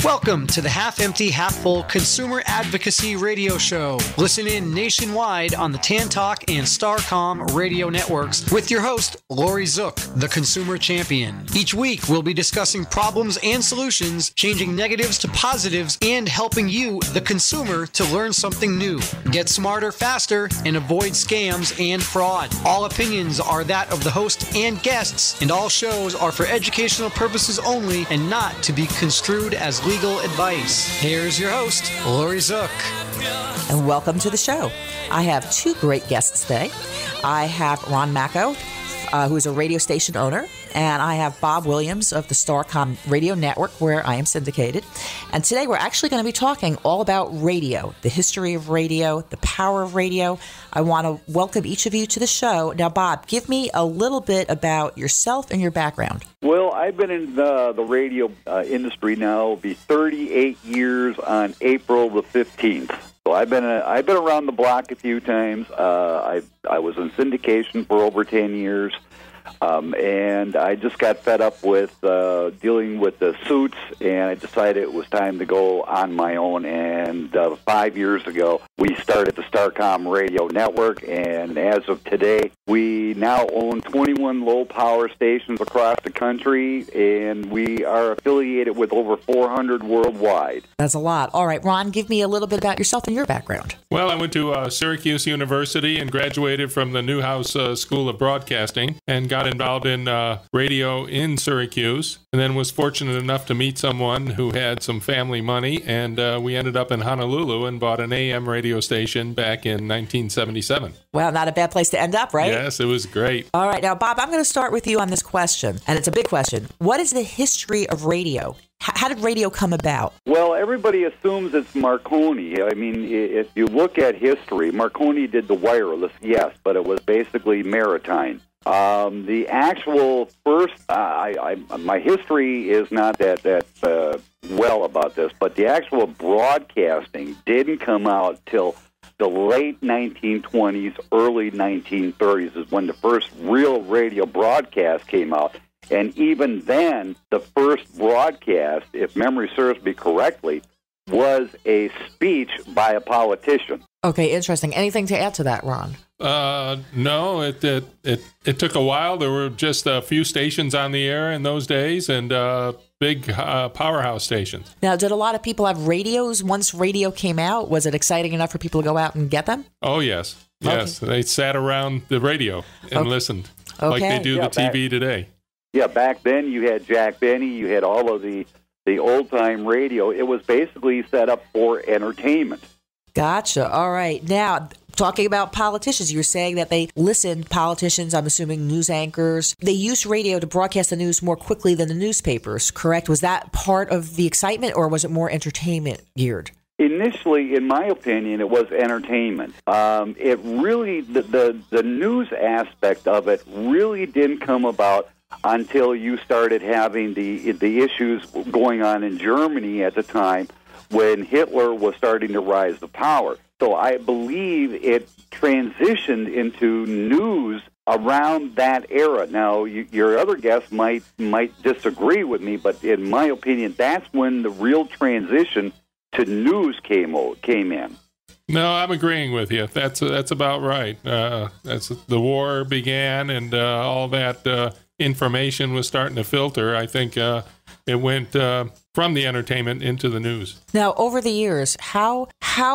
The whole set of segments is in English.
Welcome to the Half Empty, Half Full Consumer Advocacy Radio Show. Listen in nationwide on the Tantalk and Starcom radio networks with your host, Lori Zook, the consumer champion. Each week, we'll be discussing problems and solutions, changing negatives to positives, and helping you, the consumer, to learn something new. Get smarter faster and avoid scams and fraud. All opinions are that of the host and guests, and all shows are for educational purposes only and not to be construed as legal advice. Here's your host, Lori Zook. And welcome to the show. I have two great guests today. I have Ron Macko, who is a radio station owner, and I have Bob Williams of the Starcom radio network, where I am syndicated. And today we're actually going to be talking all about radio, the history of radio, the power of radio. I want to welcome each of you to the show. Now, Bob, give me a little bit about yourself and your background. Well, I've been in the radio industry now. It'll be 38 years on April the 15th. So I've been around the block a few times. I was in syndication for over 10 years, and I just got fed up with dealing with the suits, and I decided it was time to go on my own. And 5 years ago, we started the Starcom radio network, and as of today, we now own 21 low-power stations across the country, and we are affiliated with over 400 worldwide. That's a lot. All right, Ron, give me a little bit about yourself and your background. Well, I went to Syracuse University and graduated from the Newhouse School of Broadcasting and got involved in radio in Syracuse, and then was fortunate enough to meet someone who had some family money, and we ended up in Honolulu and bought an AM radio station back in 1977. Wow, not a bad place to end up, right? Yes, it was great. All right, now, Bob, I'm going to start with you on this question, and it's a big question. What is the history of radio? How did radio come about? Well, everybody assumes it's Marconi. I mean, if you look at history, Marconi did the wireless, yes, but it was basically maritime. The actual first, my history is not that well about this, but the actual broadcasting didn't come out till the late 1920s, early 1930s is when the first real radio broadcast came out. And even then, the first broadcast, if memory serves me correctly, was a speech by a politician. Okay, interesting. Anything to add to that, Ron? No, it took a while. There were just a few stations on the air in those days, and big powerhouse stations. Now, did a lot of people have radios once radio came out? Was it exciting enough for people to go out and get them? Oh, yes. Yes, okay. They sat around the radio and listened like they do the TV today. Yeah, back then you had Jack Benny, you had all of the old-time radio. It was basically set up for entertainment. Gotcha. All right. Now, talking about politicians, you were saying that they listened, politicians, I'm assuming news anchors, they used radio to broadcast the news more quickly than the newspapers, correct? Was that part of the excitement, or was it more entertainment geared? Initially, in my opinion, it was entertainment. It really, the news aspect of it really didn't come about until you started having the issues going on in Germany at the time when Hitler was starting to rise to power. So I believe it transitioned into news around that era. Now, your other guests might disagree with me, but in my opinion, that's when the real transition to news came in. No, I'm agreeing with you. That's about right. That's the war began, and all that information was starting to filter. I think it went from the entertainment into the news. Now, over the years, how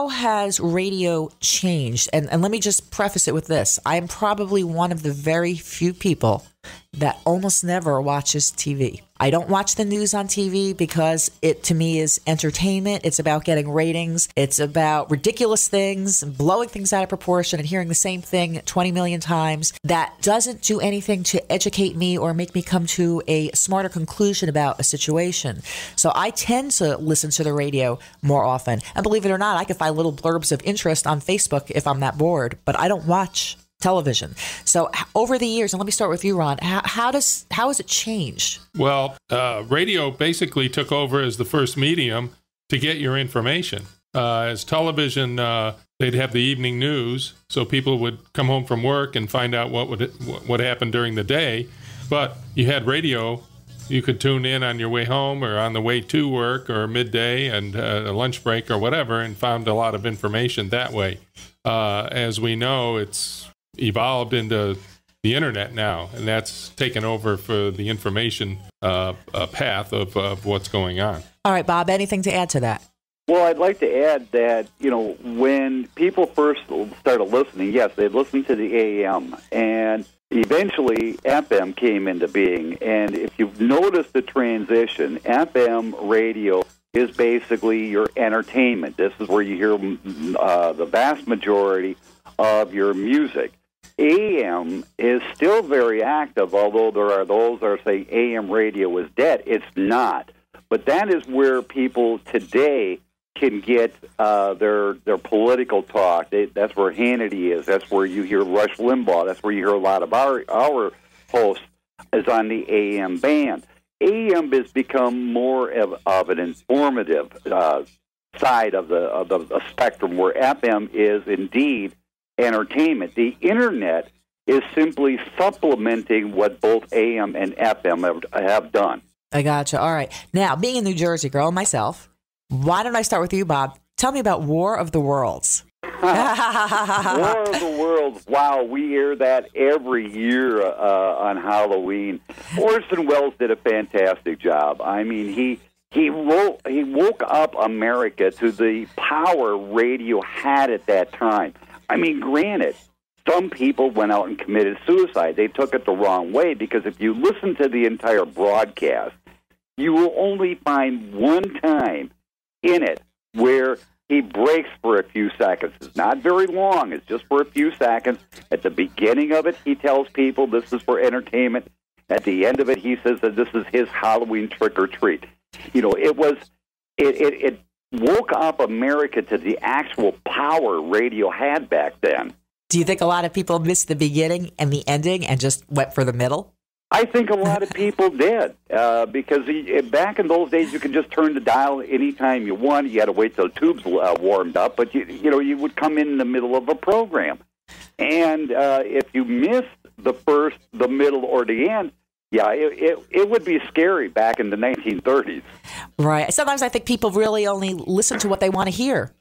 has radio changed? And let me just preface it with this. I am probably one of the very few people that almost never watches TV. I don't watch the news on TV because it, to me, is entertainment. It's about getting ratings. It's about ridiculous things and blowing things out of proportion and hearing the same thing 20 million times. That doesn't do anything to educate me or make me come to a smarter conclusion about a situation. So I tend to listen to the radio more often. And believe it or not, I can find little blurbs of interest on Facebook if I'm that bored, but I don't watch television. So over the years, and let me start with you, Ron, how has it changed? Well, radio basically took over as the first medium to get your information. As television, they'd have the evening news, so people would come home from work and find out what happened during the day. But you had radio you could tune in on your way home or on the way to work or midday and a lunch break or whatever, and found a lot of information that way. As we know, it's evolved into the internet now, and that's taken over for the information path of what's going on. All right, Bob, anything to add to that? Well, I'd like to add that, when people first started listening, yes, they'd listen to the AM, and eventually FM came into being. And if you've noticed the transition, FM radio is basically your entertainment. This is where you hear the vast majority of your music. AM is still very active, although there are those that are saying AM radio is dead. It's not. But that is where people today can get their political talk. That's where Hannity is. That's where you hear Rush Limbaugh. That's where you hear a lot of our hosts is on the AM band. AM has become more of an informative side of the spectrum, where FM is indeed entertainment. The Internet is simply supplementing what both AM and FM have done. I gotcha. All right. Now, being a New Jersey girl myself, why don't I start with you, Bob? Tell me about War of the Worlds. War of the Worlds. Wow, we air that every year on Halloween. Orson Welles did a fantastic job. I mean, he woke up America to the power radio had at that time. I mean, granted, some people went out and committed suicide. They took it the wrong way, because if you listen to the entire broadcast, you will only find one time in it where he breaks for a few seconds. It's not very long. It's just for a few seconds. At the beginning of it, he tells people this is for entertainment. At the end of it, he says that this is his Halloween trick or treat. It woke up America to the actual power radio had back then. Do you think a lot of people missed the beginning and the ending and just went for the middle? I think a lot of people did, because back in those days, you could just turn the dial anytime you want. You had to wait till the tubes warmed up, but you would come in the middle of a program. And if you missed the first, the middle, or the end, yeah, it would be scary back in the 1930s. Right. Sometimes I think people really only listen to what they want to hear.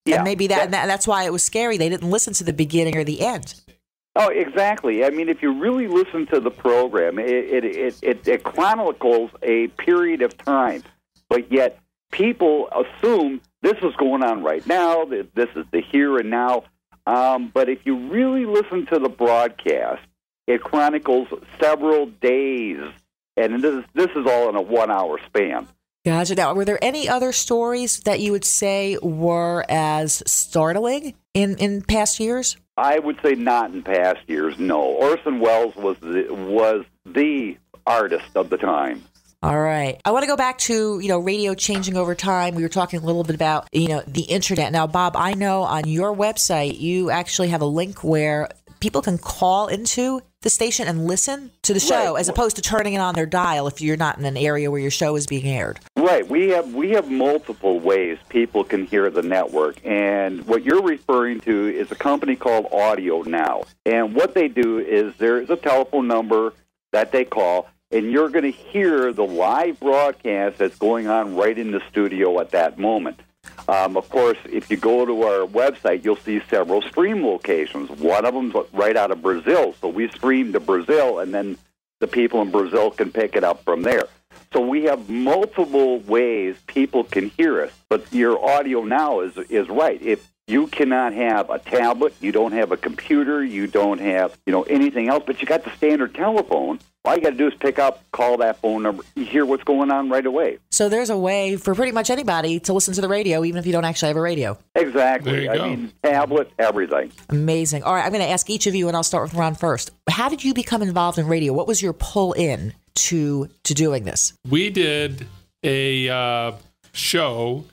Yeah, and maybe that's why it was scary. They didn't listen to the beginning or the end. Oh, exactly. I mean, if you really listen to the program, it chronicles a period of time, but yet people assume this is going on right now, this is the here and now. But if you really listen to the broadcast, it chronicles several days, and this is all in a 1 hour span. Gotcha. Now, were there any other stories that you would say were as startling in past years? I would say not in past years, no. Orson Welles was the artist of the time. All right. I want to go back to, radio changing over time. We were talking a little bit about, the internet. Now, Bob, I know on your website, you actually have a link where people can call into the station and listen to the show, right, as opposed to turning it on their dial if you're not in an area where your show is being aired. Right. We have multiple ways people can hear the network. And what you're referring to is a company called Audio Now. And what they do is there's a telephone number that they call, and you're going to hear the live broadcast that's going on right in the studio at that moment. Of course, if you go to our website, you'll see several stream locations. One of them's right out of Brazil, so we stream to Brazil, and then the people in Brazil can pick it up from there. So we have multiple ways people can hear us, but your Audio Now is right. If you cannot have a tablet, you don't have a computer, you don't have anything else, but you got the standard telephone, all you got to do is pick up, call that phone number, you hear what's going on right away. So there's a way for pretty much anybody to listen to the radio, even if you don't actually have a radio. Exactly. There you go. I mean, tablet, everything. Amazing. All right, I'm going to ask each of you, and I'll start with Ron first. How did you become involved in radio? What was your pull in to doing this? We did a show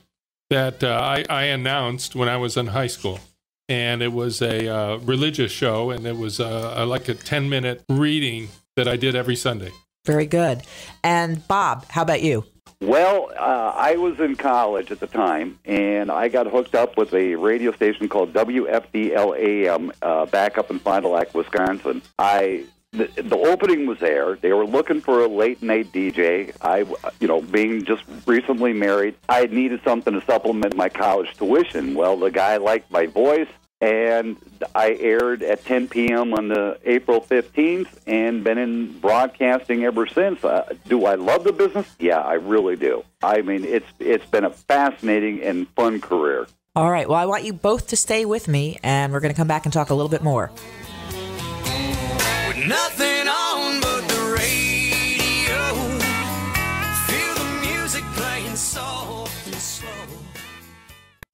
that I announced when I was in high school. And it was a religious show, and it was like a 10-minute reading that I did every Sunday. Very good. And Bob, how about you? Well, I was in college at the time, and I got hooked up with a radio station called WFDL-AM back up in Fond du Lac, Wisconsin. I the opening was there. They were looking for a late night DJ. I, being just recently married, I needed something to supplement my college tuition. Well, the guy liked my voice, and I aired at 10 p.m. on the April 15th and been in broadcasting ever since. Do I love the business? Yeah, I really do. I mean, it's been a fascinating and fun career. All right. Well, I want you both to stay with me, and we're going to come back and talk a little bit more. With nothing on but the radio, feel the music playing soft and slow.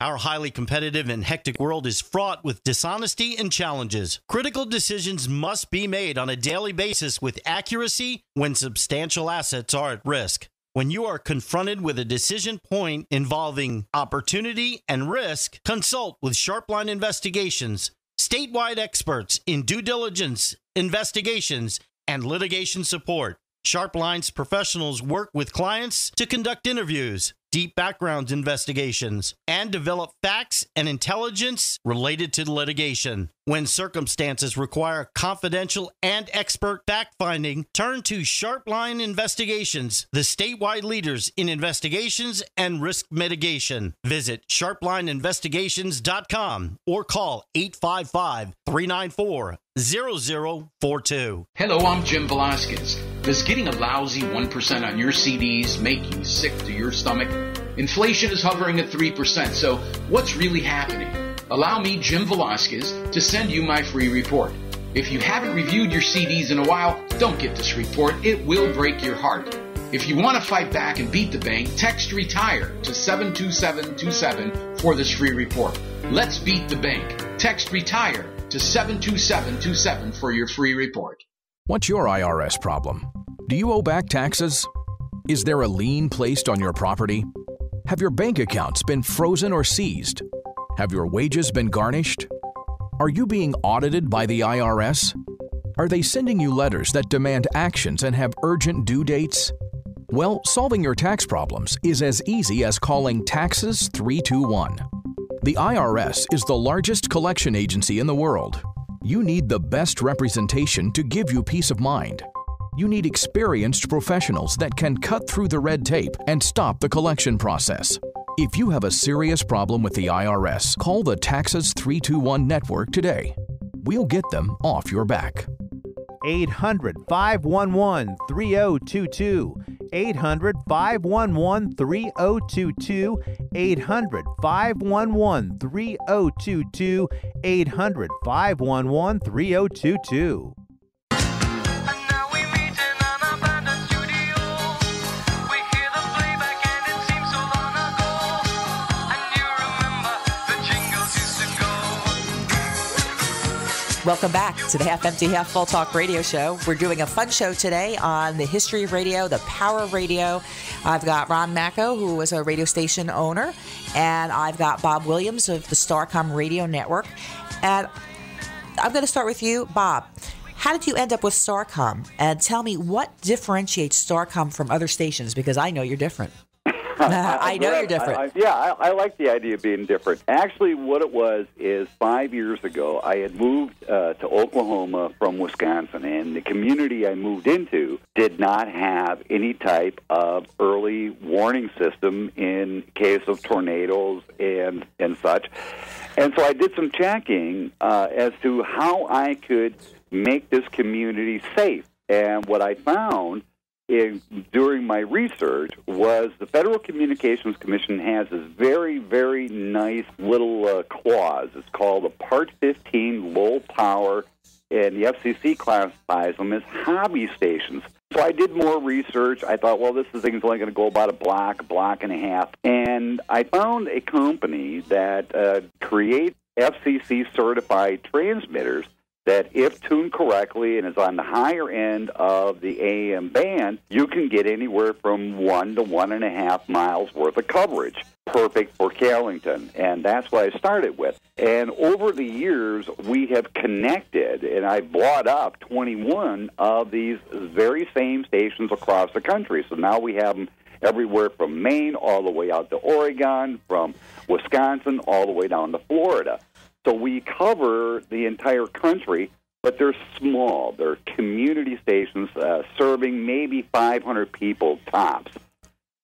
Our highly competitive and hectic world is fraught with dishonesty and challenges. Critical decisions must be made on a daily basis with accuracy when substantial assets are at risk. When you are confronted with a decision point involving opportunity and risk, consult with Sharpline Investigations, statewide experts in due diligence, investigations, and litigation support. Sharpline's professionals work with clients to conduct interviews, deep background investigations, and develop facts and intelligence related to litigation. When circumstances require confidential and expert fact-finding, turn to Sharpline Investigations, the statewide leaders in investigations and risk mitigation. Visit sharplineinvestigations.com or call 855-394-0042. Hello, I'm Jim Velasquez. Does getting a lousy 1% on your CDs make you sick to your stomach? Inflation is hovering at 3%, so what's really happening? Allow me, Jim Velasquez, to send you my free report. If you haven't reviewed your CDs in a while, don't get this report. It will break your heart. If you want to fight back and beat the bank, text RETIRE to 72727 for this free report. Let's beat the bank. Text RETIRE to 72727 for your free report. What's your IRS problem? Do you owe back taxes? Is there a lien placed on your property? Have your bank accounts been frozen or seized? Have your wages been garnished? Are you being audited by the IRS? Are they sending you letters that demand actions and have urgent due dates? Well, solving your tax problems is as easy as calling Taxes 321. The IRS is the largest collection agency in the world. You need the best representation to give you peace of mind. You need experienced professionals that can cut through the red tape and stop the collection process. If you have a serious problem with the IRS, call the Taxes 321 network today. We'll get them off your back. 800-511-3022. 800-511-3022. 800-511-3022. 800-511-3022. Welcome back to the Half Empty, Half Full Talk Radio Show. We're doing a fun show today on the history of radio, the power of radio. I've got Ron Macko, who was a radio station owner, and I've got Bob Williams of the Starcom Radio Network. And I'm going to start with you, Bob. How did you end up with Starcom? And tell me what differentiates Starcom from other stations, because I know you're different. I know you're different. I like the idea of being different. Actually, what it was is 5 years ago, I had moved to Oklahoma from Wisconsin, and the community I moved into did not have any type of early warning system in case of tornadoes and such. And so I did some checking as to how I could make this community safe. And what I found during my research was the Federal Communications Commission has this very, very nice little clause. It's called a Part 15 low power, and the FCC classifies them as hobby stations. So I did more research. I thought, well, this thing's only going to go about a block and a half. And I found a company that creates FCC-certified transmitters that if tuned correctly and is on the higher end of the AM band, you can get anywhere from 1 to 1.5 miles worth of coverage. Perfect for Carrington, and that's what I started with. And over the years, we have connected, and I bought up 21 of these very same stations across the country. So now we have them everywhere from Maine all the way out to Oregon, from Wisconsin all the way down to Florida. So we cover the entire country but they're small. They're community stations serving maybe 500 people tops.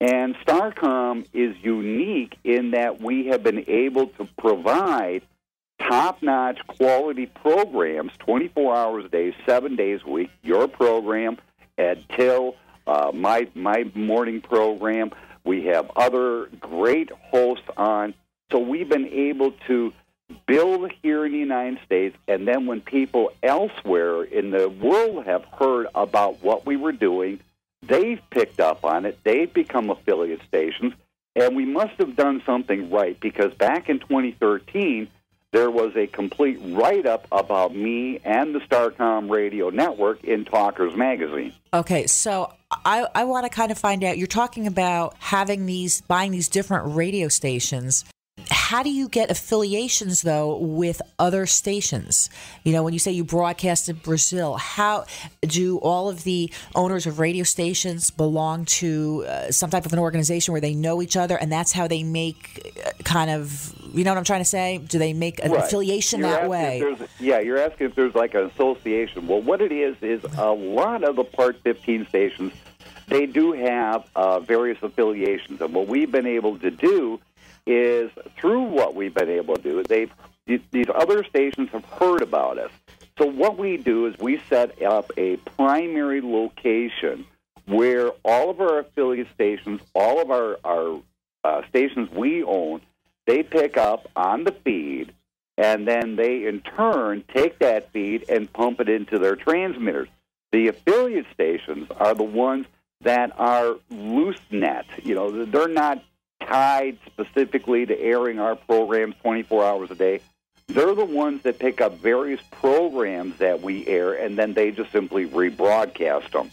And Starcom is unique in that we have been able to provide top-notch quality programs 24 hours a day, 7 days a week. Your program, Ed Till, my morning program. We have other great hosts on. So we've been able to build here in the United States, and then when people elsewhere in the world have heard about what we were doing, they've picked up on it. They've become affiliate stations, and we must have done something right, because back in 2013, there was a complete write-up about me and the Starcom Radio Network in Talkers Magazine. Okay, so I want to kind of find out, you're talking about buying these different radio stations. How do you get affiliations, though, with other stations? You know, when you say you broadcast in Brazil, how do all of the owners of radio stations belong to some type of an organization where they know each other, and that's how they make kind of, you know what I'm trying to say? Do they make an affiliation that way? You're asking if there's like an association. Well, what it is a lot of the Part 15 stations, they do have various affiliations, and what we've been able to do is through what we've been able to do, these other stations have heard about us. So what we do is we set up a primary location where all of our affiliate stations, all of our stations we own, they pick up on the feed, and then they in turn take that feed and pump it into their transmitters. The affiliate stations are the ones that are loose net. You know, they're not tied specifically to airing our programs 24 hours a day. They're the ones that pick up various programs that we air, and then they just simply rebroadcast them.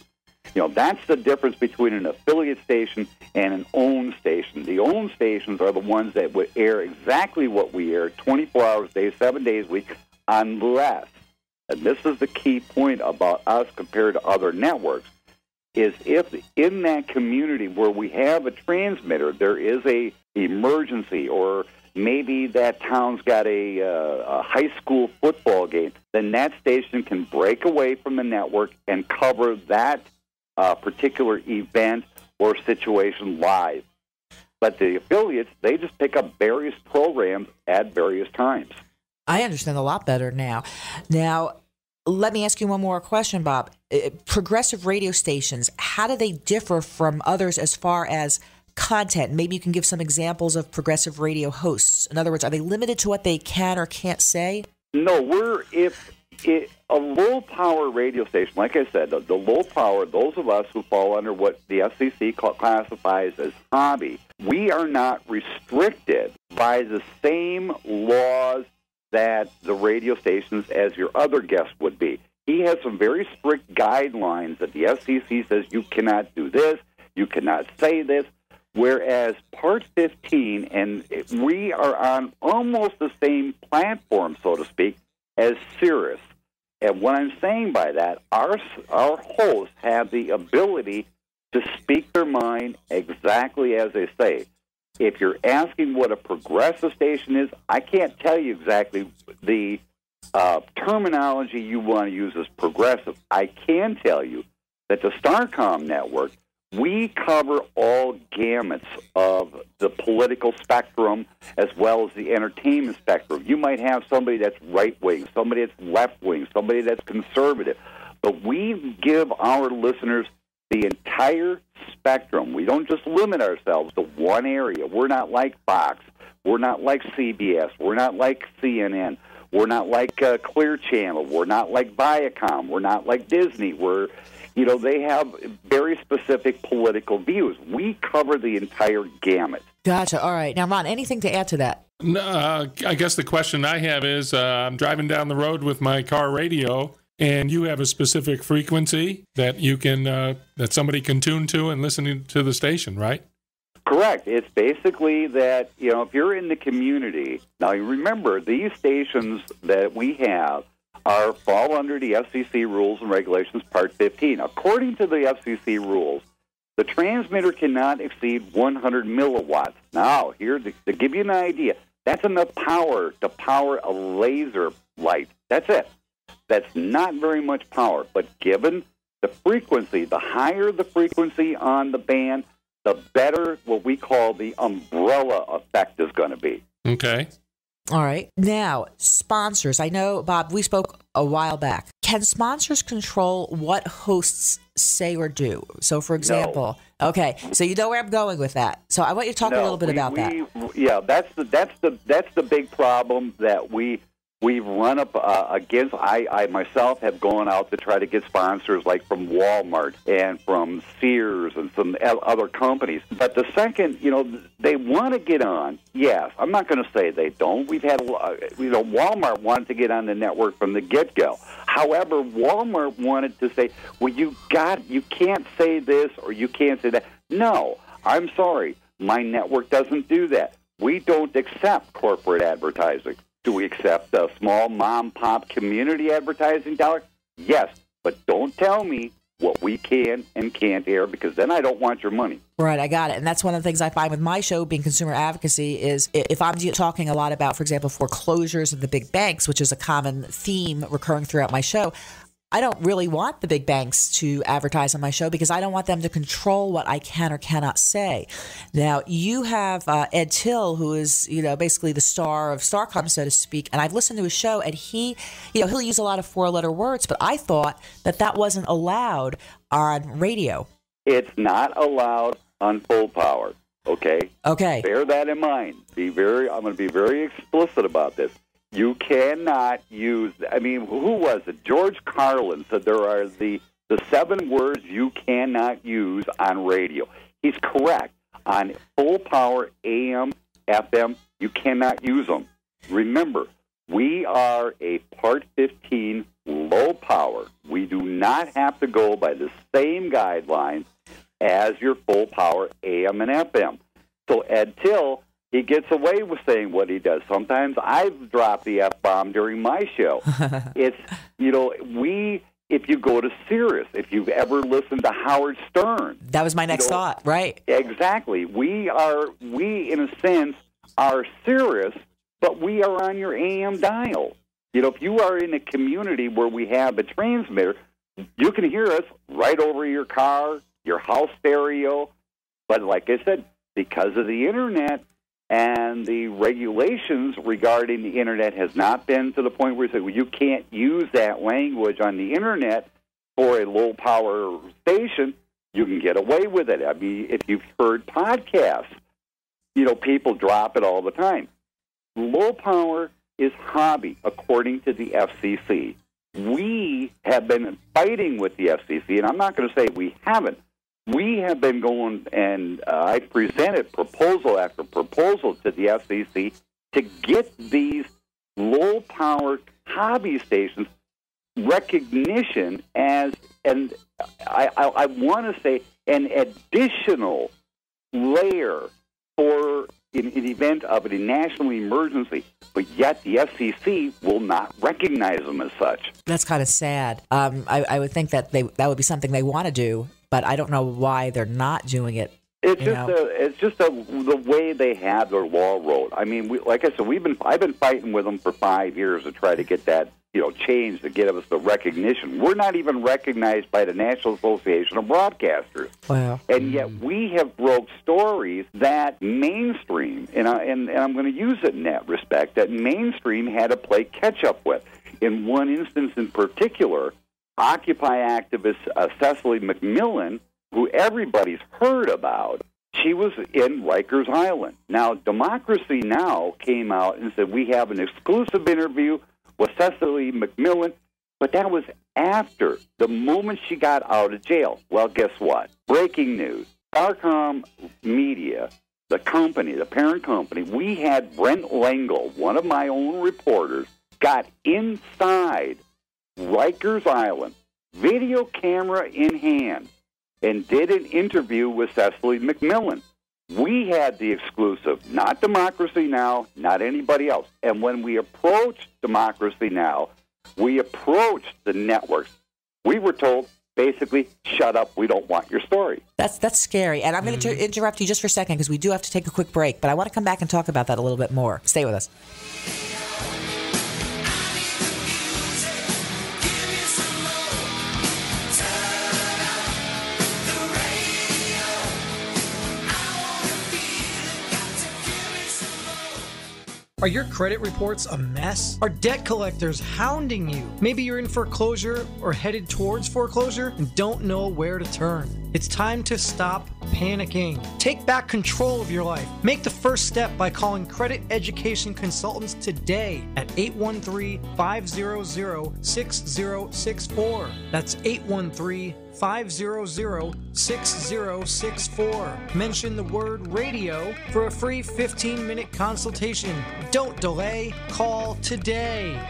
You know, that's the difference between an affiliate station and an owned station. The owned stations are the ones that would air exactly what we air 24 hours a day, 7 days a week, unless, and this is the key point about us compared to other networks, is if in that community where we have a transmitter, there is a emergency, or maybe that town's got a high school football game, then that station can break away from the network and cover that particular event or situation live. But the affiliates, they just pick up various programs at various times. I understand a lot better now. Now, let me ask you one more question, Bob. Progressive radio stations, how do they differ from others as far as content? Maybe you can give some examples of progressive radio hosts. In other words, are they limited to what they can or can't say? No, a low-power radio station, like I said, the low power, those of us who fall under what the FCC classifies as hobby, we are not restricted by the same laws that the radio stations as your other guest would be. He has some very strict guidelines that the FCC says you cannot do this, you cannot say this, whereas Part 15, and we are on almost the same platform, so to speak, as Sirius. And what I'm saying by that, our hosts have the ability to speak their mind exactly as they say. If you're asking what a progressive station is, I can't tell you exactly the terminology you want to use as progressive. I can tell you that the Starcom network, we cover all gamuts of the political spectrum as well as the entertainment spectrum. You might have somebody that's right-wing, somebody that's left-wing, somebody that's conservative. But we give our listeners the entire spectrum. We don't just limit ourselves to one area. We're not like Fox. We're not like CBS. We're not like CNN. We're not like Clear Channel. We're not like Viacom. We're not like Disney. They have very specific political views. We cover the entire gamut. Gotcha. All right. Now, Ron, anything to add to that? I guess the question I have is, I'm driving down the road with my car radio, and you have a specific frequency that you can that somebody can tune to and listen to the station, right? Correct. It's basically that, if you're in the community, now you remember these stations that we have fall under the FCC rules and regulations, Part 15. According to the FCC rules, the transmitter cannot exceed 100 milliwatts. Now, here, to give you an idea, that's enough power to power a laser light. That's it. That's not very much power. But given the frequency, the higher the frequency on the band, the better what we call the umbrella effect is going to be. Okay. All right. Now, sponsors. I know, Bob, we spoke a while back. Can sponsors control what hosts say or do? So, for example, okay, so you know where I'm going with that. So I want you to talk a little bit about that. Yeah, that's the big problem that we've run up against. I myself have gone out to try to get sponsors like from Walmart and from Sears and some other companies. But the second, they want to get on. Yes, I'm not going to say they don't. We've had, Walmart wanted to get on the network from the get-go. However, Walmart wanted to say, well, you can't say this or you can't say that. No, I'm sorry. My network doesn't do that. We don't accept corporate advertising. Do we accept a small mom-pop community advertising dollar? Yes, but don't tell me what we can and can't air, because then I don't want your money. Right, I got it. And that's one of the things I find with my show being consumer advocacy is if I'm talking a lot about, for example, foreclosures of the big banks, which is a common theme recurring throughout my show, I don't really want the big banks to advertise on my show because I don't want them to control what I can or cannot say. Now, you have Ed Till, who is, basically the star of Starcom, so to speak, and I've listened to his show, and he'll use a lot of four-letter words, but I thought that wasn't allowed on radio. It's not allowed on full power, okay? Okay. Bear that in mind. I'm going to be very explicit about this. You cannot use, who was it? George Carlin said there are the 7 words you cannot use on radio. He's correct. On full power AM, FM, you cannot use them. Remember, we are a Part 15 low power. We do not have to go by the same guidelines as your full power AM and FM. So Ed Till, he gets away with saying what he does. Sometimes I've dropped the F-bomb during my show. It's, if you go to Sirius, if you've ever listened to Howard Stern. That was my next thought, right. Exactly. We, in a sense, are Sirius, but we are on your AM dial. If you are in a community where we have a transmitter, you can hear us right over your car, your house stereo. But like I said, because of the Internet, and the regulations regarding the Internet has not been to the point where you say, well, you can't use that language on the Internet for a low-power station. You can get away with it. If you've heard podcasts, people drop it all the time. Low power is hobby, according to the FCC. We have been fighting with the FCC, and I'm not going to say we haven't. We have been going, and I presented proposal after proposal to the FCC to get these low-powered hobby stations recognition as, and I want to say, an additional layer for in the event of a national emergency, but yet the FCC will not recognize them as such. That's kind of sad. I would think that that would be something they want to do, but I don't know why they're not doing it. It's just the way they have their law wrote. Like I said, I've been fighting with them for 5 years to try to get that change to give us the recognition. We're not even recognized by the National Association of Broadcasters. Wow. And yet we have broke stories that mainstream, and I'm going to use it in that respect, that mainstream had to play catch up with. In one instance in particular, Occupy activist Cecily McMillan, who everybody's heard about, she was in Rikers Island. Now, Democracy Now! Came out and said, we have an exclusive interview with Cecily McMillan, but that was after, the moment she got out of jail. Well, guess what? Breaking news. Starcom Media, the company, the parent company, we had Brent Langle, one of my own reporters, got inside Rikers Island, video camera in hand, and did an interview with Cecily McMillan. We had the exclusive, not Democracy Now!, not anybody else. And when we approached Democracy Now!, we approached the networks. We were told, basically, shut up, we don't want your story. That's scary. And I'm going to interrupt you just for a second because we do have to take a quick break, but I want to come back and talk about that a little bit more. Stay with us. Are your credit reports a mess? Are debt collectors hounding you? Maybe you're in foreclosure or headed towards foreclosure and don't know where to turn. It's time to stop panicking. Take back control of your life. Make the first step by calling Credit Education Consultants today at 813-500-6064. That's 813-500-6064. Mention the word radio for a free 15-minute consultation. Don't delay. Call today.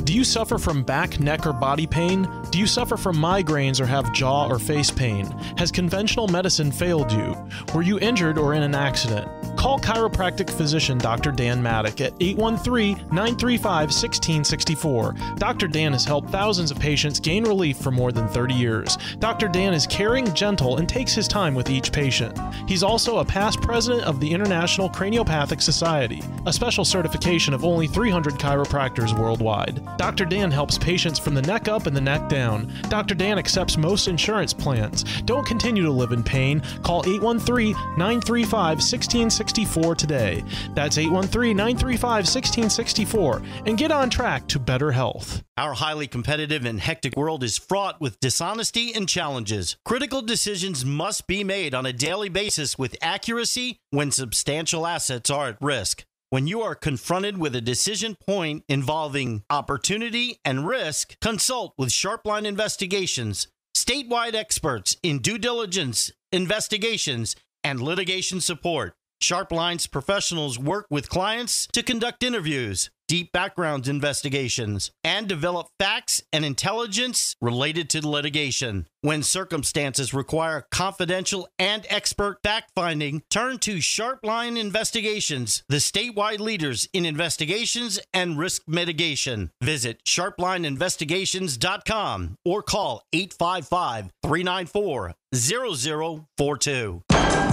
Do you suffer from back, neck, or body pain? Do you suffer from migraines or have jaw or face pain? Has conventional medicine failed you? Were you injured or in an accident? Call chiropractic physician Dr. Dan Maddock at 813-935-1664. Dr. Dan has helped thousands of patients gain relief for more than 30 years. Dr. Dan is caring, gentle, and takes his time with each patient. He's also a past president of the International Craniopathic Society, a special certification of only 300 chiropractors worldwide. Dr. Dan helps patients from the neck up and the neck down. Dr. Dan accepts most insurance plans. Don't continue to live in pain. Call 813-935-1664 today. That's 813-935-1664 and get on track to better health. Our highly competitive and hectic world is fraught with dishonesty and challenges. Critical decisions must be made on a daily basis with accuracy when substantial assets are at risk. When you are confronted with a decision point involving opportunity and risk, consult with Sharpline Investigations, statewide experts in due diligence, investigations, and litigation support. Sharpline's professionals work with clients to conduct interviews, deep background investigations, and develop facts and intelligence related to litigation. When circumstances require confidential and expert fact-finding, turn to Sharpline Investigations, the statewide leaders in investigations and risk mitigation. Visit sharplineinvestigations.com or call 855-394-0042.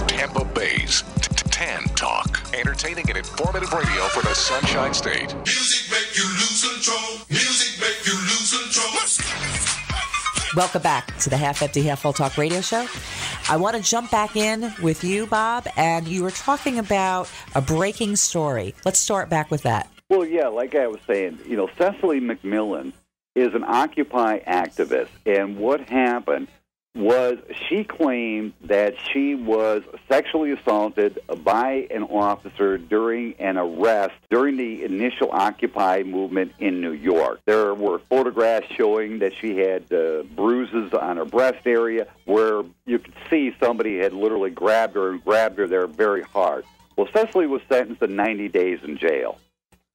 Tampa Bay's Tan Talk. Entertaining and informative radio for the Sunshine State. Music make you lose control. Music make you lose control. Welcome back to the Half Empty, Half Full Talk radio show. I want to jump back in with you, Bob, and you were talking about a breaking story. Let's start back with that. Well, yeah, like I was saying, Cecily McMillan is an Occupy activist, and what happened was she claimed that she was sexually assaulted by an officer during an arrest during the initial Occupy movement in New York. There were photographs showing that she had bruises on her breast area where you could see somebody had literally grabbed her there very hard. Well, Cecily was sentenced to 90 days in jail.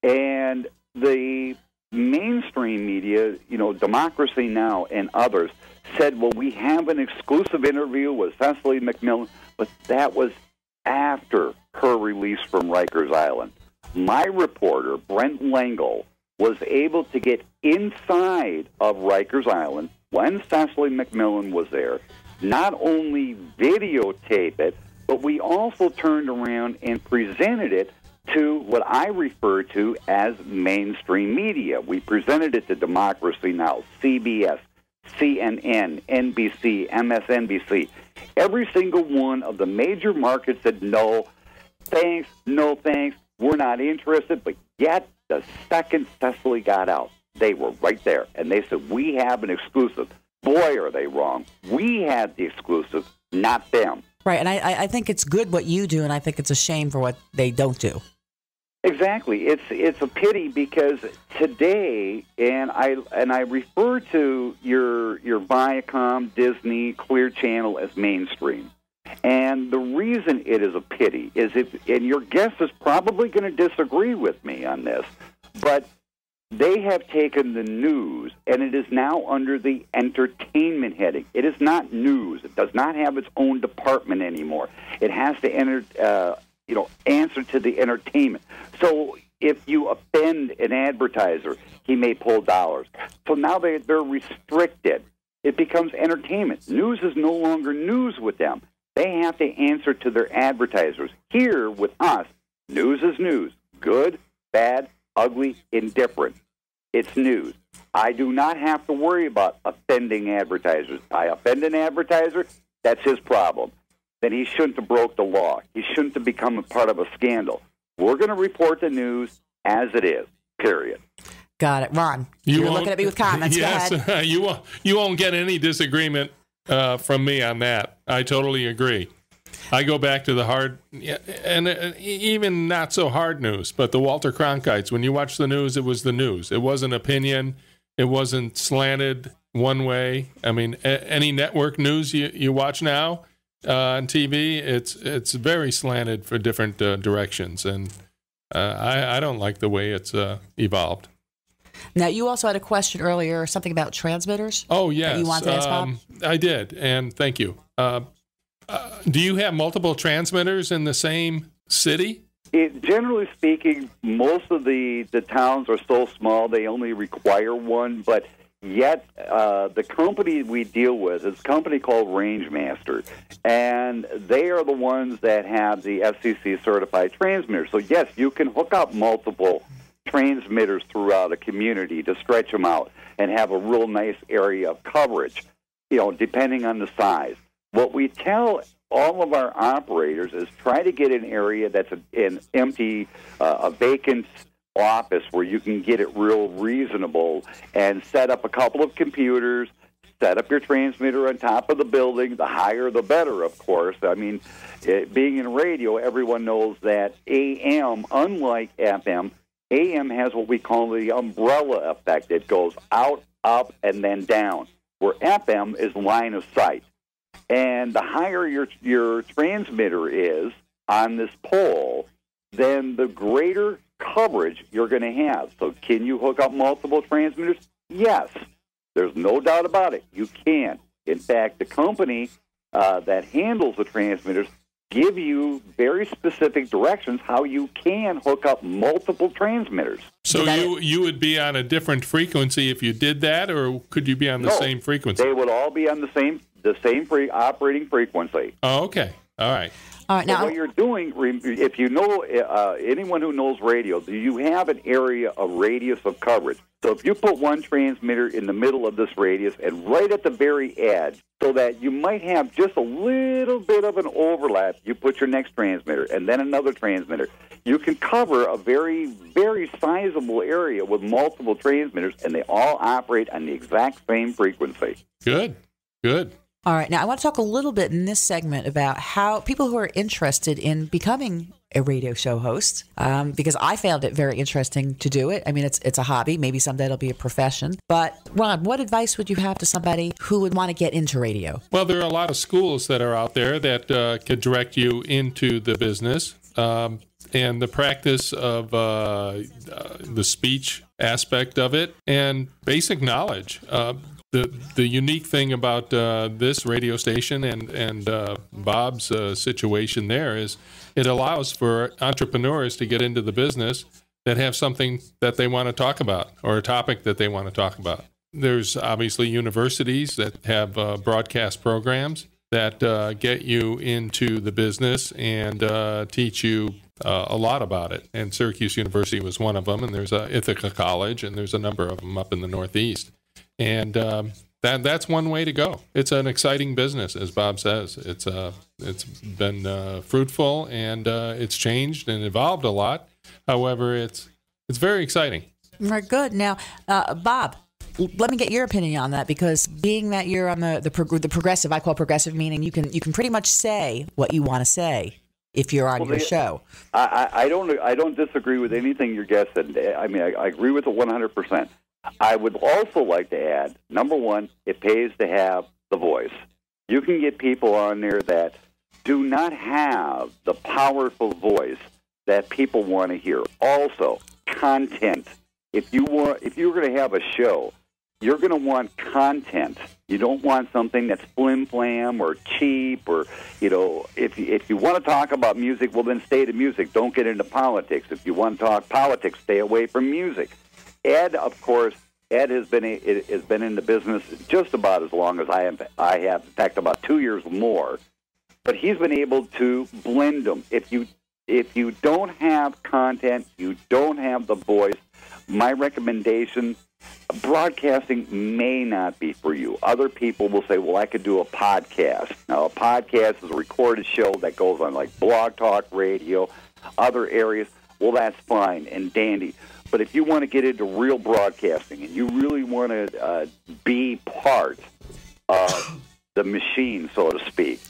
And the mainstream media, Democracy Now! And others, said, well, we have an exclusive interview with Cecily McMillan, but that was after her release from Rikers Island. My reporter, Brent Langle, was able to get inside of Rikers Island when Cecily McMillan was there, not only videotape it, but we also turned around and presented it to what I refer to as mainstream media. We presented it to Democracy Now!, CBS, CNN, NBC, MSNBC. Every single one of the major markets said, no thanks, we're not interested. But yet, the second Cecily got out, they were right there. And they said, we have an exclusive. Boy, are they wrong. We had the exclusive, not them. Right, and I think it's good what you do, and I think it's a shame for what they don't do. Exactly. It's a pity because today, and I refer to your Viacom, Disney, Clear Channel as mainstream. And the reason it is a pity is and your guest is probably going to disagree with me on this, but they have taken the news and it is now under the entertainment heading. It is not news. It does not have its own department anymore. It has to answer to the entertainment. So if you offend an advertiser, he may pull dollars. So now they're restricted. It becomes entertainment. News is no longer news with them. They have to answer to their advertisers. Here with us, news is news. Good, bad, ugly, indifferent. It's news. I do not have to worry about offending advertisers. I offend an advertiser, that's his problem. Then he shouldn't have broke the law. He shouldn't have become a part of a scandal. We're going to report the news as it is, period. Got it. Ron, you're looking at me with comments. Yes, Go ahead. you won't get any disagreement from me on that. I totally agree. I go back to the hard, and even not so hard news, but the Walter Cronkites. When you watch the news, it was the news. It wasn't opinion. It wasn't slanted one way. I mean, any network news you watch now on TV, it's very slanted for different directions, and I don't like the way it's evolved. Now, you also had a question earlier, something about transmitters. Oh, yes. That you wanted to ask Bob? I did, and thank you. Do you have multiple transmitters in the same city? Generally speaking, most of the towns are so small they only require one, but yet the company we deal with is a company called Rangemaster, and they are the ones that have the FCC-certified transmitters. So, yes, you can hook up multiple transmitters throughout a community to stretch them out and have a real nice area of coverage, depending on the size. What we tell all of our operators is try to get an area that's an empty, a vacant office where you can get it real reasonable and set up a couple of computers, set up your transmitter on top of the building. The higher, the better, of course. I mean, being in radio, everyone knows that AM, unlike FM, AM has what we call the umbrella effect. It goes out, up, and then down, where FM is line of sight. And the higher your transmitter is on this pole, then the greater coverage you're going to have. So can you hook up multiple transmitters? Yes. There's no doubt about it. You can. In fact, the company that handles the transmitters give you very specific directions how you can hook up multiple transmitters. So you would be on a different frequency if you did that, or could you be on the same frequency? They would all be on the same operating frequency. Oh, okay. All right. All right. Now, so what you're doing, if you know anyone who knows radio, you have an area of radius of coverage. So if you put one transmitter in the middle of this radius and right at the very edge, so that you might have just a little bit of an overlap, you put your next transmitter and then another transmitter. You can cover a very, very sizable area with multiple transmitters, and they all operate on the exact same frequency. Good. All right. Now, I want to talk a little bit in this segment about how people who are interested in becoming a radio show host, because I found it very interesting to do it. I mean, it's a hobby. Maybe someday it'll be a profession. But, Ron, what advice would you have to somebody who would want to get into radio? Well, there are a lot of schools that are out there that could direct you into the business. And the practice of the speech aspect of it and basic knowledge. The unique thing about this radio station and Bob's situation there is it allows for entrepreneurs to get into the business that have something that they want to talk about or a topic that they want to talk about. There's obviously universities that have broadcast programs that get you into the business and teach you a lot about it. And Syracuse University was one of them, and there's Ithaca College, and there's a number of them up in the Northeast. And that's one way to go. It's an exciting business, as Bob says. It's been fruitful, and it's changed and evolved a lot. However, it's very exciting. Very good. Now, Bob, let me get your opinion on that, because being that you're on the progressive, I call progressive, meaning you can pretty much say what you want to say if you're on your show. I don't disagree with anything your guest said. I mean, I agree with it 100%. I would also like to add, number one, it pays to have the voice. You can get people on there that do not have the powerful voice that people want to hear. Also, content. If you're going to have a show, you're going to want content. You don't want something that's flim-flam or cheap, or, if you want to talk about music, well, then stay to music. Don't get into politics. If you want to talk politics, stay away from music. Ed, of course, has been in the business just about as long as I have, in fact, about 2 years more. But he's been able to blend them. If you don't have content, you don't have the voice, my recommendation, broadcasting may not be for you. Other people will say, well, I could do a podcast. Now, a podcast is a recorded show that goes on like Blog Talk Radio, other areas. well, that's fine and dandy. But if you want to get into real broadcasting and you really want to be part of the machine, so to speak,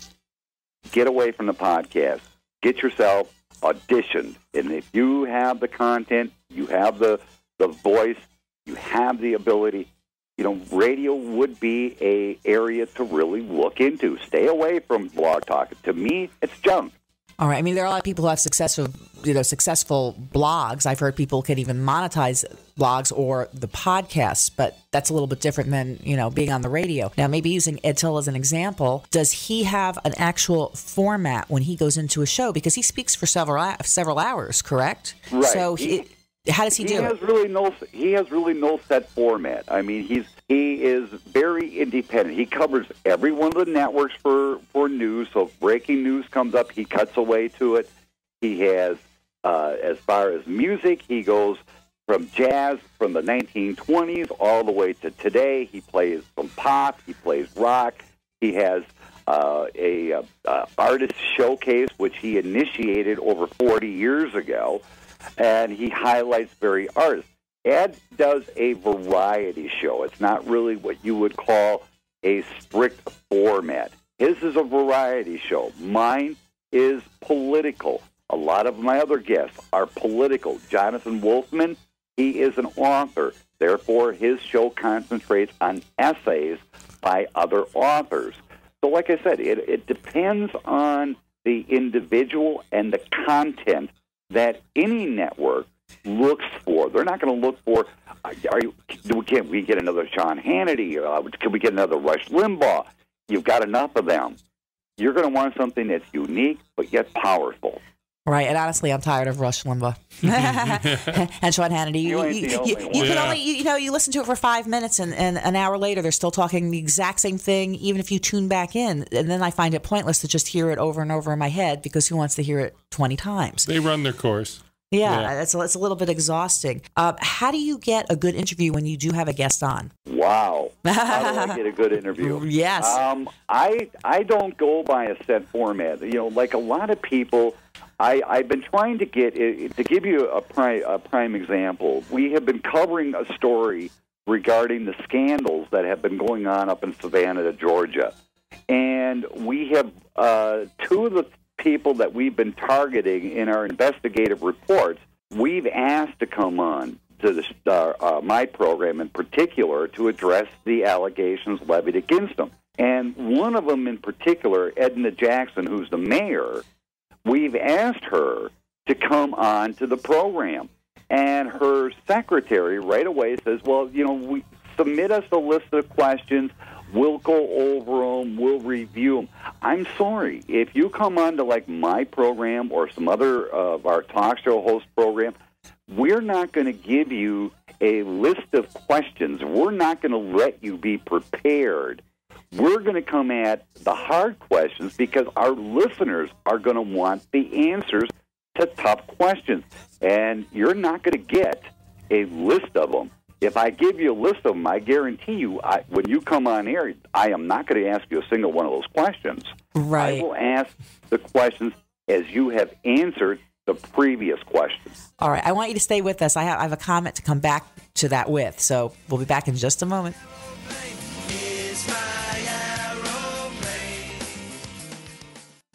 get away from the podcast. Get yourself auditioned. And if you have the content, you have the voice, you have the ability, radio would be a area to really look into. Stay away from blog talk. To me, it's junk. All right. I mean, there are a lot of people who have successful blogs. I've heard people can even monetize blogs or the podcasts, but that's a little bit different than, being on the radio. Now, maybe using Ed Till as an example, does he have an actual format when he goes into a show? Because he speaks for several hours, correct? Right. So how does he do it? He has really no set format. I mean, he is very independent. He covers every one of the networks for news. So if breaking news comes up, he cuts away to it. He has, as far as music, he goes from jazz from the 1920s all the way to today. He plays some pop. He plays rock. He has a artist showcase, which he initiated over 40 years ago, and he highlights various artists. Ed does a variety show. It's not really what you would call a strict format. His is a variety show. Mine is political. A lot of my other guests are political. Jonathan Wolfman, he is an author. Therefore, his show concentrates on essays by other authors. So like I said, it depends on the individual and the content that any network looks for. They're not going to look for, can we get another Sean Hannity? Can we get another Rush Limbaugh? You've got enough of them. You're going to want something that's unique but yet powerful. Right, and honestly, I'm tired of Rush Limbaugh and Sean Hannity. You can only, you listen to it for 5 minutes, and an hour later, they're still talking the exact same thing, even if you tune back in. And then I find it pointless to just hear it over and over in my head, because who wants to hear it 20 times? They run their course. Yeah. It's a little bit exhausting. How do you get a good interview when you do have a guest on? Wow. How do I get a good interview? Yes. I don't go by a set format. Like a lot of people, I've been trying to get, to give you a prime example, we have been covering a story regarding the scandals that have been going on up in Savannah, Georgia. And we have two of the people that we've been targeting in our investigative reports, we've asked to come on to my program in particular to address the allegations levied against them. And one of them in particular, Edna Jackson, who's the mayor, we've asked her to come on to the program. And her secretary right away says, well, we submit us a list of questions. We'll go over them. We'll review them. I'm sorry. If you come on to like my program or some other of our talk show host program, we're not going to give you a list of questions. We're not going to let you be prepared. We're going to come at the hard questions because our listeners are going to want the answers to tough questions. And you're not going to get a list of them. If I give you a list of them, I guarantee you, when you come on air, I am not going to ask you a single one of those questions. Right. I will ask the questions as you have answered the previous questions. All right. I want you to stay with us. I have a comment to come back to that with, so we'll be back in just a moment.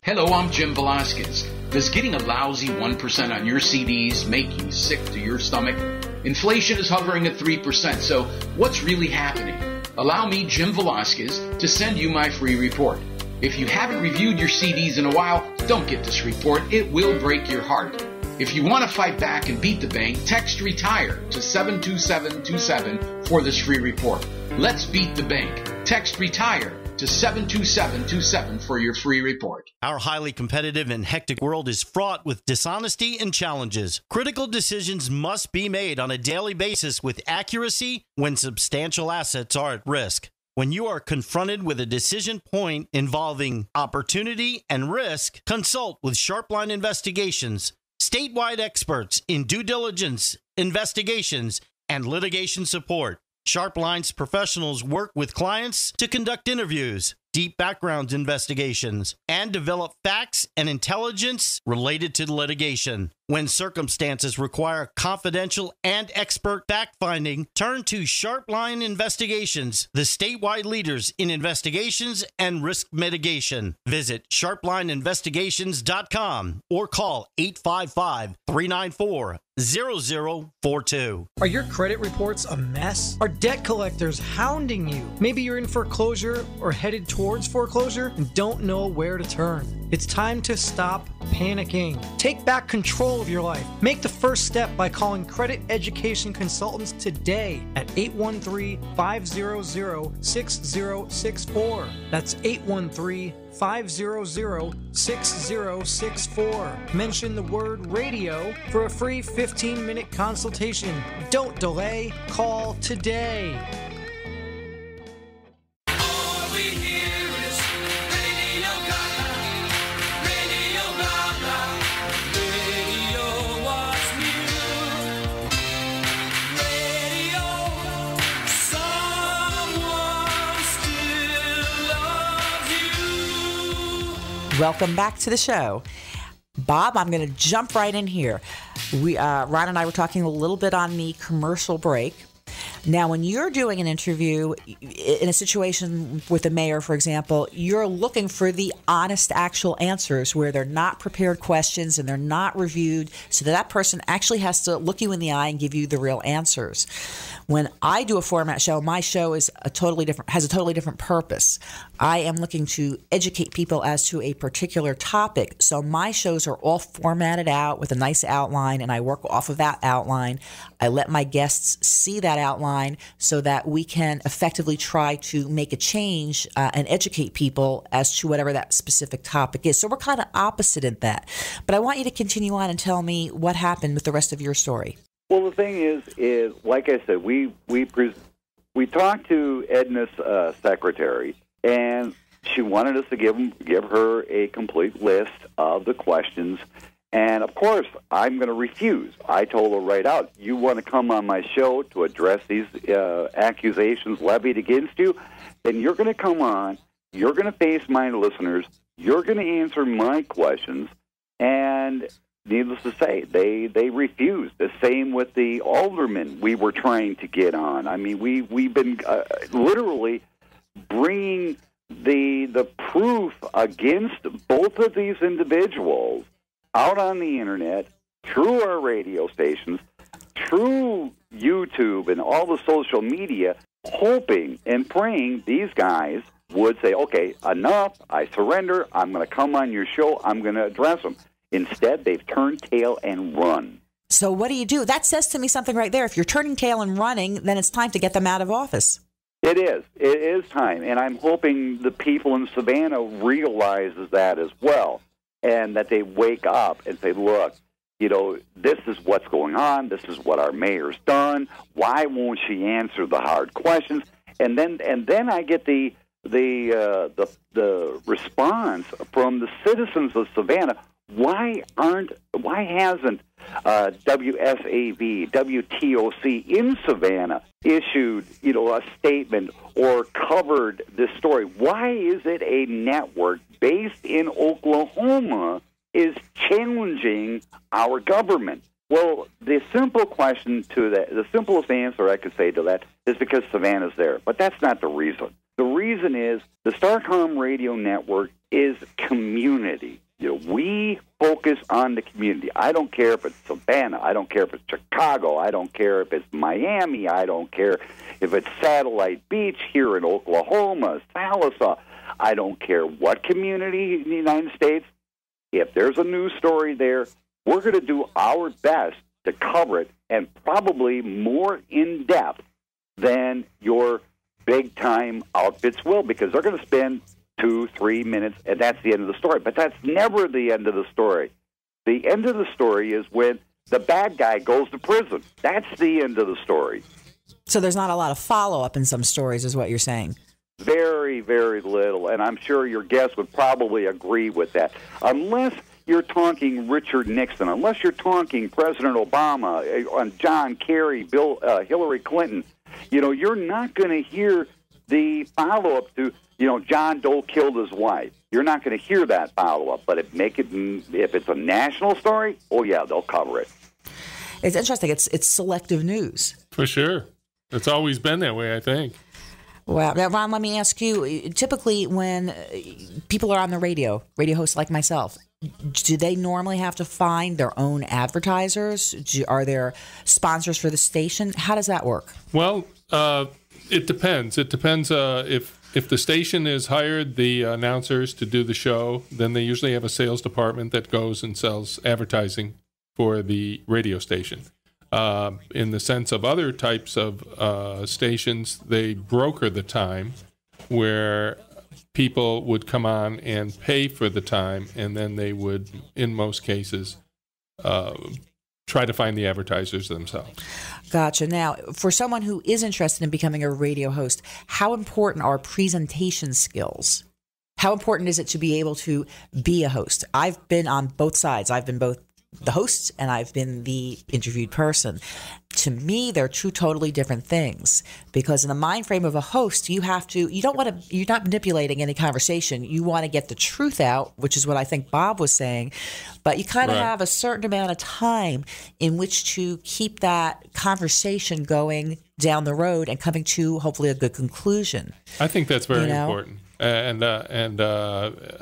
Hello, I'm Jim Velasquez. Does getting a lousy 1% on your CDs make you sick to your stomach? Inflation is hovering at 3%, so what's really happening? Allow me, Jim Velasquez, to send you my free report. If you haven't reviewed your CDs in a while, don't get this report. It will break your heart. If you want to fight back and beat the bank, text RETIRE to 72727 for this free report. Let's beat the bank. Text RETIRE to 72727 for your free report. Our highly competitive and hectic world is fraught with dishonesty and challenges. Critical decisions must be made on a daily basis with accuracy when substantial assets are at risk. When you are confronted with a decision point involving opportunity and risk, consult with Sharpline Investigations, statewide experts in due diligence, investigations, and litigation support. Sharpline's professionals work with clients to conduct interviews, deep background investigations and develop facts and intelligence related to litigation. When circumstances require confidential and expert fact-finding, turn to Sharpline Investigations, the statewide leaders in investigations and risk mitigation. Visit sharplineinvestigations.com or call 855-394-0042. Are your credit reports a mess? Are debt collectors hounding you? Maybe you're in foreclosure or headed towards foreclosure and don't know where to turn. It's time to stop panicking. Take back control of your life. Make the first step by calling Credit Education Consultants today at 813-500-6064. That's 813-500-6064. Mention the word radio for a free 15-minute consultation. Don't delay. Call today. Welcome back to the show. Bob, I'm going to jump right in here. Ron and I were talking a little bit on the commercial break. Now, when you're doing an interview in a situation with the mayor, for example, you're looking for the honest, actual answers where they're not prepared questions and they're not reviewed, so that person actually has to look you in the eye and give you the real answers. When I do a format show, my show is has a totally different purpose. I am looking to educate people as to a particular topic. So my shows are all formatted out with a nice outline, and I work off of that outline. I let my guests see that outline so that we can effectively try to make a change and educate people as to whatever that specific topic is. So we're kind of opposite in that. But I want you to continue on and tell me what happened with the rest of your story. Well, the thing is like I said, we talked to Edna's secretary, and she wanted us to give her a complete list of the questions. And, of course, I'm going to refuse. I told her right out, you want to come on my show to address these accusations levied against you, then you're going to come on, you're going to face my listeners, you're going to answer my questions, and needless to say, they refused. The same with the aldermen we were trying to get on. I mean, we've been literally bringing the proof against both of these individuals out on the internet, through our radio stations, through YouTube and all the social media, hoping and praying these guys would say, okay, enough, I surrender, I'm going to come on your show, I'm going to address them. Instead, they've turned tail and run. So what do you do? That says to me something right there. If you're turning tail and running, then it's time to get them out of office. It is. It is time. And I'm hoping the people in Savannah realizes that as well, and that they wake up and say, look, you know, this is what's going on. This is what our mayor's done. Why won't she answer the hard questions? And then I get the response from the citizens of Savannah. Why hasn't WSAV, WTOC in Savannah issued, a statement or covered this story? Why is it a network based in Oklahoma is challenging our government? Well, the simple question to that, the simplest answer I could say to that is because Savannah's there. But that's not the reason. The reason is the Starcom radio network is community. We focus on the community. I don't care if it's Savannah. I don't care if it's Chicago. I don't care if it's Miami. I don't care if it's Satellite Beach here in Oklahoma, Sallisaw. I don't care what community in the United States. If there's a news story there, we're going to do our best to cover it, and probably more in-depth than your big-time outfits will, because they're going to spend 2-3 minutes, and that's the end of the story. But that's never the end of the story. The end of the story is when the bad guy goes to prison. That's the end of the story. So there's not a lot of follow-up in some stories, is what you're saying. Very, very little, and I'm sure your guest would probably agree with that. Unless you're talking Richard Nixon, unless you're talking President Obama, John Kerry, Hillary Clinton, you're not going to hear the follow-up to, John Doe killed his wife. You're not going to hear that follow-up, but if it's a national story, oh, yeah, they'll cover it. It's interesting. It's selective news. For sure. It's always been that way, I think. Well, now, Ron, let me ask you, typically when people are on the radio hosts like myself, do they normally have to find their own advertisers? Are there sponsors for the station? How does that work? Well, it depends. It depends if the station has hired the announcers to do the show, then they usually have a sales department that goes and sells advertising for the radio station. In the sense of other types of stations, they broker the time where people would come on and pay for the time, and then they would, in most cases, try to find the advertisers themselves. Gotcha. Now, for someone who is interested in becoming a radio host, how important are presentation skills? How important is it to be able to be a host? I've been on both sides. I've been both the host and I've been the interviewed person. To me, they're two totally different things, because in the mind frame of a host, you're not manipulating any conversation. You want to get the truth out, which is what I think Bob was saying, but you kind of have a certain amount of time in which to keep that conversation going down the road and coming to hopefully a good conclusion. I think that's very important. And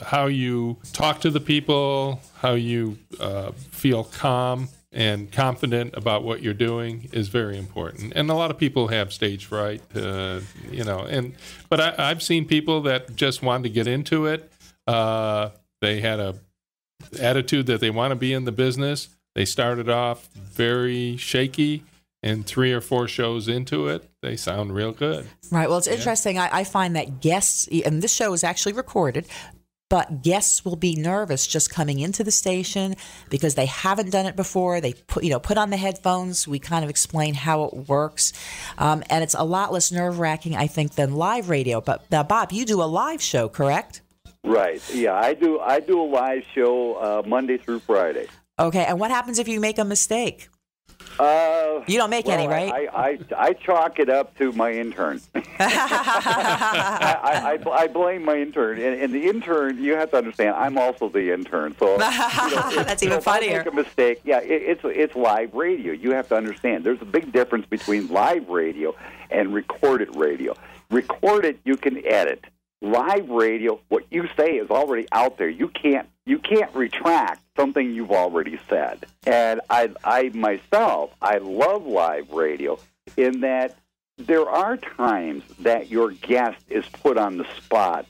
how you talk to the people, how you feel calm and confident about what you're doing is very important. And a lot of people have stage fright, but I've seen people that just wanted to get into it. They had a attitude that they want to be in the business. They started off very shaky, and 3 or 4 shows into it, they sound real good. Right. Well, it's interesting. I find that guests, and this show is actually recorded, but guests will be nervous just coming into the station because they haven't done it before. They put on the headphones. We kind of explain how it works. And it's a lot less nerve-wracking, I think, than live radio. But now, Bob, you do a live show, correct? Right. Yeah, I do a live show Monday through Friday. Okay. And what happens if you make a mistake? You don't make any, right? I chalk it up to my intern. I blame my intern, and the intern. You have to understand, I'm also the intern. So that's even funnier. If I make a mistake, it's live radio. You have to understand. There's a big difference between live radio and recorded radio. Recorded, you can edit. Live radio, what you say is already out there. You can't retract something you've already said. And I myself, I love live radio in that there are times that your guest is put on the spot,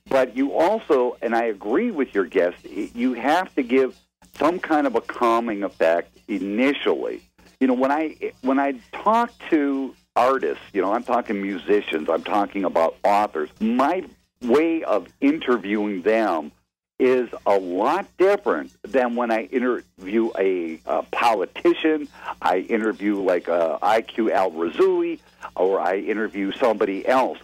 but you also, and I agree with your guest, you have to give some kind of a calming effect initially. When I talk to artists, I'm talking musicians, I'm talking about authors, my way of interviewing them is a lot different than when I interview a politician, I interview like IQ Al-Razuli, or I interview somebody else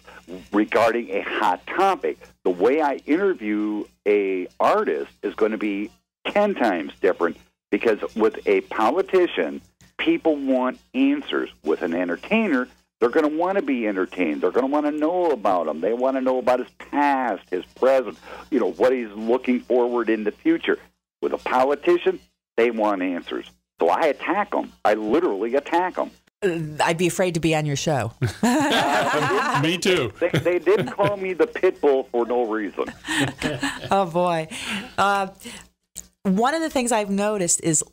regarding a hot topic. The way I interview a artist is going to be 10 times different, because with a politician, people want answers. With an entertainer, they're going to want to be entertained. They're going to want to know about him. They want to know about his past, his present, what he's looking forward in the future. With a politician, they want answers. So I attack them. I literally attack them. I'd be afraid to be on your show. Me too. They didn't call me the pit bull for no reason. Oh, boy. One of the things I've noticed is,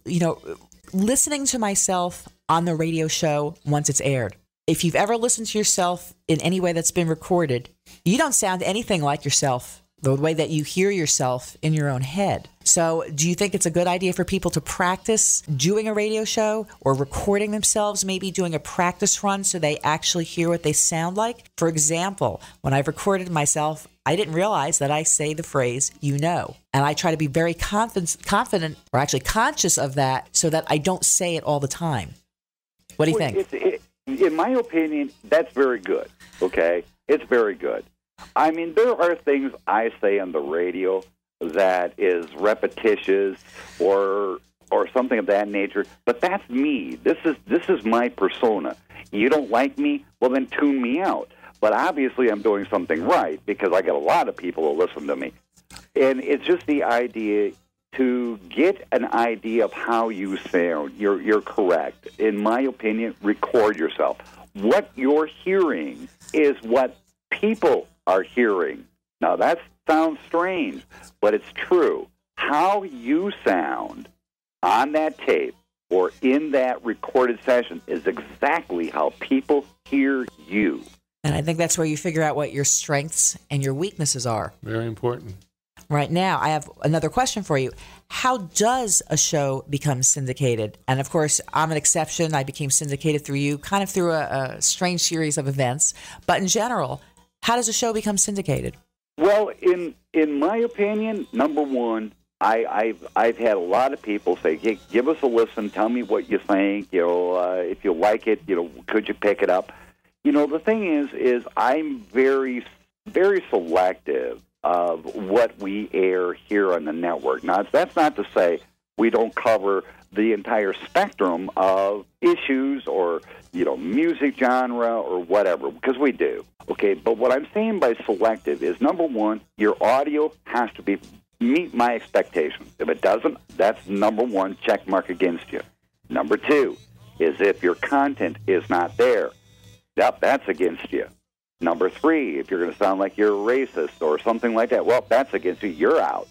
listening to myself on the radio show once it's aired. If you've ever listened to yourself in any way that's been recorded, you don't sound anything like yourself, the way that you hear yourself in your own head. So do you think it's a good idea for people to practice doing a radio show or recording themselves, maybe doing a practice run so they actually hear what they sound like? For example, when I've recorded myself, I didn't realize that I say the phrase, And I try to be very confident, or actually conscious of that, so that I don't say it all the time. What do you think? In my opinion, that's very good, okay? It's very good. I mean, there are things I say on the radio that is repetitious or something of that nature, but that's me. This is my persona. You don't like me? Well, then tune me out. but obviously I'm doing something right because I got a lot of people who listen to me. And it's just the idea to get an idea of how you sound. You're correct. In my opinion, record yourself. What you're hearing is what people are hearing. Now, that sounds strange, but it's true. How you sound on that tape or in that recorded session is exactly how people hear you. And I think that's where you figure out what your strengths and your weaknesses are. Very important. Right now, I have another question for you. How does a show become syndicated? And of course, I'm an exception. I became syndicated through you, kind of through a strange series of events. But in general, how does a show become syndicated? Well, in my opinion, number one, I've had a lot of people say, hey, give us a listen, tell me what you think, if you like it, could you pick it up? The thing is I'm very, very selective of what we air here on the network. Now, that's not to say we don't cover the entire spectrum of issues or, music genre or whatever, because we do. Okay, but what I'm saying by selective is, number one, your audio has to meet my expectations. If it doesn't, that's number one check mark against you. Number two is if your content is not there, that's against you. Number three, if you're going to sound like you're a racist or something like that, well, that's against you. You're out.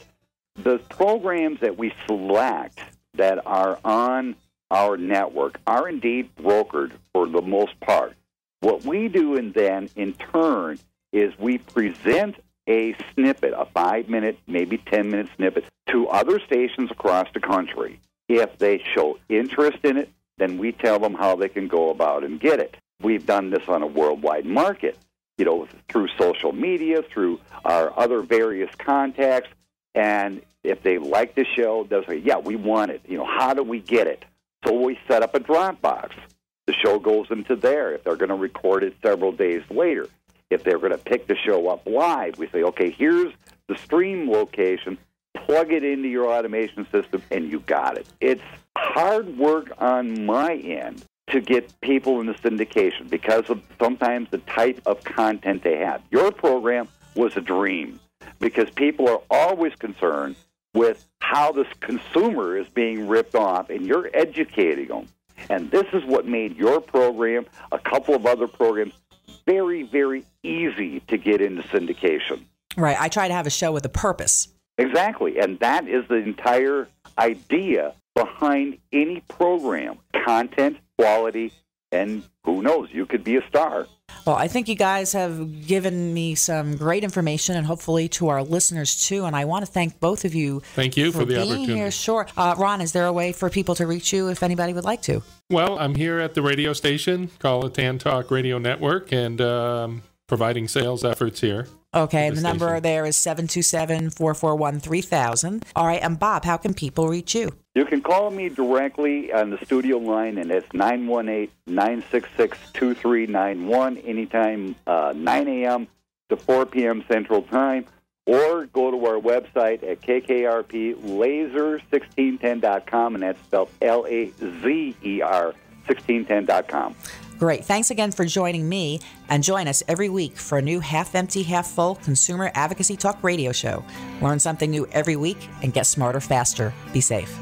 The programs that we select that are on our network are indeed brokered for the most part. What we do in turn, is we present a snippet, a 5-minute, maybe 10-minute snippet, to other stations across the country. If they show interest in it, then we tell them how they can go about and get it. We've done this on a worldwide market, through social media, through our other various contacts, and if they like the show, they'll say, yeah, we want it. How do we get it? So we set up a Dropbox. The show goes into there if they're going to record it several days later. If they're going to pick the show up live, we say, okay, here's the stream location, plug it into your automation system, and you got it. It's hard work on my end to get people in the syndication because of sometimes the type of content they have. Your program was a dream because people are always concerned with how this consumer is being ripped off, and you're educating them. And this is what made your program, a couple of other programs, very, very easy to get into syndication. Right. I try to have a show with a purpose. Exactly. And that is the entire idea behind any program. Content, quality, and who knows, you could be a star. Well, I think you guys have given me some great information, and hopefully to our listeners too. And I want to thank both of you. Thank you for the being opportunity. Here. Sure, Ron, is there a way for people to reach you if anybody would like to? Well, I'm here at the radio station called the Tan Talk Radio Network, and providing sales efforts here. Okay, and the number there is 727-441-3000. All right, and Bob, how can people reach you? You can call me directly on the studio line, and it's 918-966-2391, anytime 9 a.m. to 4 p.m. Central Time, or go to our website at kkrplaser1610.com, and that's spelled Lazer 1610.com. Great. Thanks again for joining me, and join us every week for a new half-empty, half-full consumer advocacy talk radio show. Learn something new every week and get smarter faster. Be safe.